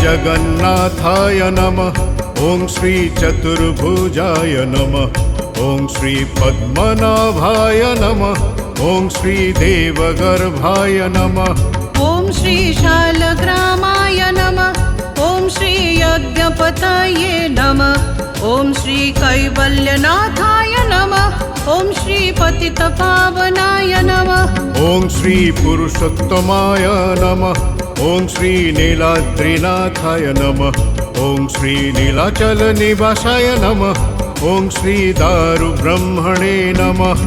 जगन्नाथाय नमः। ॐ श्री चतुर्भुजाय नमः। ॐ श्री पद्मनाभाय नमः। ॐ श्री देवगर्भाय नमः। ॐ श्री शालग्रामाय नमः। ॐ श्री यज्ञपतये नमः। ॐ श्री कैवल्यनाथाय नमः। ॐ श्री पतितपावनाय नमः। ॐ श्री पुरुषोत्तमाय नमः। ॐ श्री नीलाद्रिनाथाय नमः। ॐ श्री नीलाचलनिवासाय नमः। ॐ श्री दारुब्रह्मणे नमः।